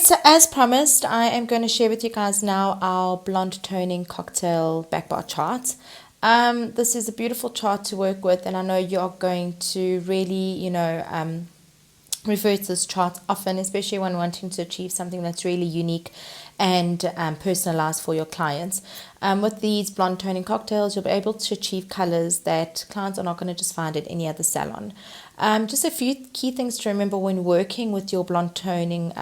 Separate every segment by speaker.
Speaker 1: so as promised, I am going to share with you guys now our blonde toning cocktail back bar chart. This is a beautiful chart to work with, and I know you're going to really, refer to this chart often, especially when wanting to achieve something that's really unique and personalized for your clients. With these blonde toning cocktails, you'll be able to achieve colors that clients are not going to just find at any other salon. Just a few key things to remember when working with your blonde toning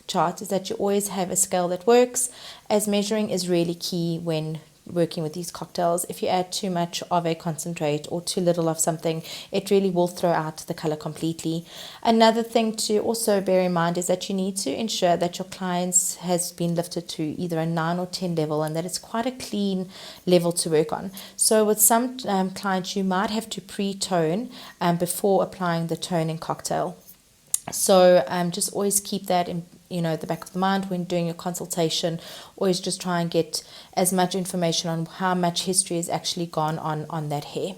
Speaker 1: chart is that you always have a scale that works, as measuring is really key when working with these cocktails. If you add too much of a concentrate or too little of something, it really will throw out the color completely. Another thing to also bear in mind is that you need to ensure that your clients has been lifted to either a 9 or 10 level, and that it's quite a clean level to work on. So with some clients, you might have to pre-tone before applying the toning cocktail. So just always keep that in the back of the mind when doing your consultation. Always just try and get as much information on how much history has actually gone on that hair.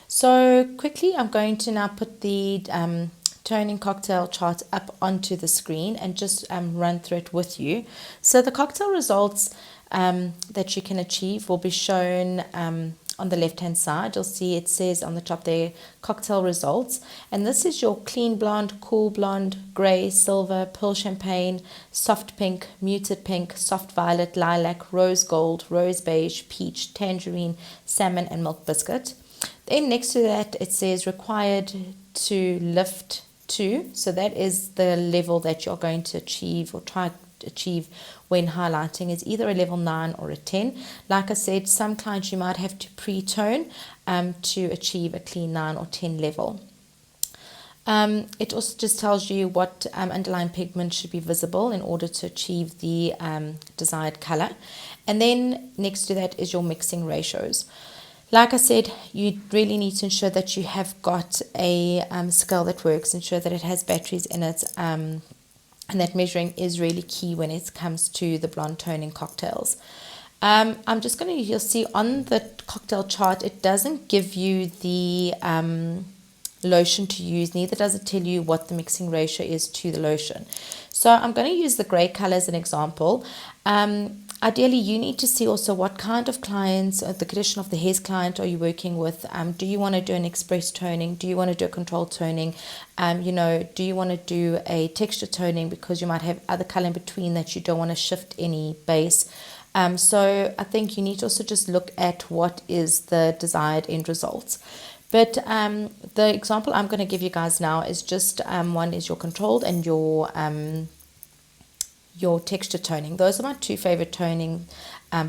Speaker 1: So quickly, I'm going to now put the toning cocktail chart up onto the screen and just run through it with you. So the cocktail results that you can achieve will be shown on the left hand side. You'll see it says on the top there, cocktail results, and this is your clean blonde, cool blonde, grey, silver, pearl champagne, soft pink, muted pink, soft violet, lilac, rose gold, rose beige, peach, tangerine, salmon and milk biscuit. Then next to that it says required to lift to, so that is the level that you're going to achieve or try to achieve when highlighting, is either a level 9 or a 10. Like I said, some clients you might have to pre-tone to achieve a clean 9 or 10 level. It also just tells you what underlying pigment should be visible in order to achieve the desired color. And then next to that is your mixing ratios. Like I said, you really need to ensure that you have got a scale that works, ensure that it has batteries in it, and that measuring is really key when it comes to the blonde toning cocktails. I'm just going to, you'll see on the cocktail chart, it doesn't give you the lotion to use, neither does it tell you what the mixing ratio is to the lotion. So I'm going to use the grey color as an example. Ideally, you need to see also what kind of clients, the condition of the hair's client are you working with. Do you want to do an express toning? Do you want to do a controlled toning? Do you want to do a texture toning because you might have other color in between that you don't want to shift any base? So I think you need to also just look at what is the desired end results. But the example I'm going to give you guys now is just one is your controlled and your texture toning. Those are my two favorite toning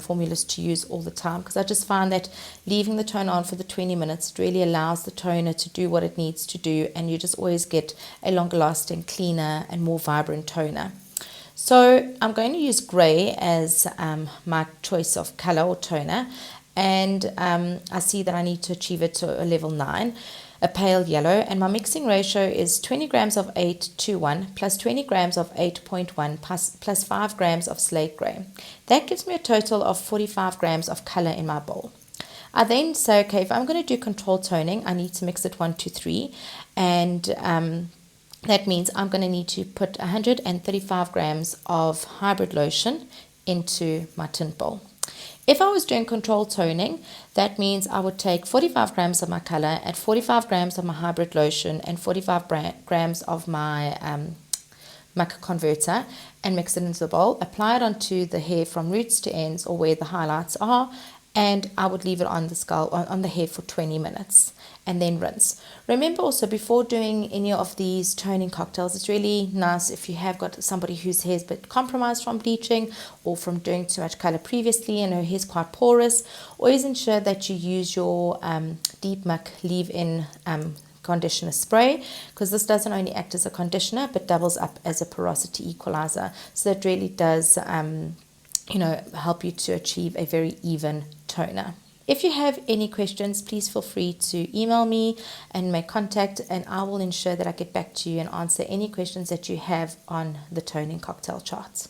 Speaker 1: formulas to use all the time, because I just find that leaving the toner on for the 20 minutes really allows the toner to do what it needs to do, and you just always get a longer lasting, cleaner and more vibrant toner. So I'm going to use grey as my choice of color or toner, and I see that I need to achieve it to a level 9. A pale yellow, and my mixing ratio is 20 grams of 821 plus 20 grams of 8.1 plus 5 grams of slate grey. That gives me a total of 45 grams of color in my bowl. I then say, okay, if I'm going to do controlled toning, I need to mix it 1 to 3, and that means I'm going to need to put 135 grams of hybrid lotion into my tint bowl. If I was doing controlled toning, that means I would take 45 grams of my color, add 45 grams of my hybrid lotion and 45 grams of my mica converter, and mix it into the bowl, apply it onto the hair from roots to ends or where the highlights are, and I would leave it on the scalp, on the hair for 20 minutes and then rinse. Remember also, before doing any of these toning cocktails, it's really nice if you have got somebody whose hair's a bit compromised from bleaching or from doing too much color previously and her hair's quite porous. Always ensure that you use your Deep Muck leave-in conditioner spray, because this doesn't only act as a conditioner but doubles up as a porosity equalizer. So that really does help you to achieve a very even toner. If you have any questions, please feel free to email me and make contact, and I will ensure that I get back to you and answer any questions that you have on the toning cocktail charts.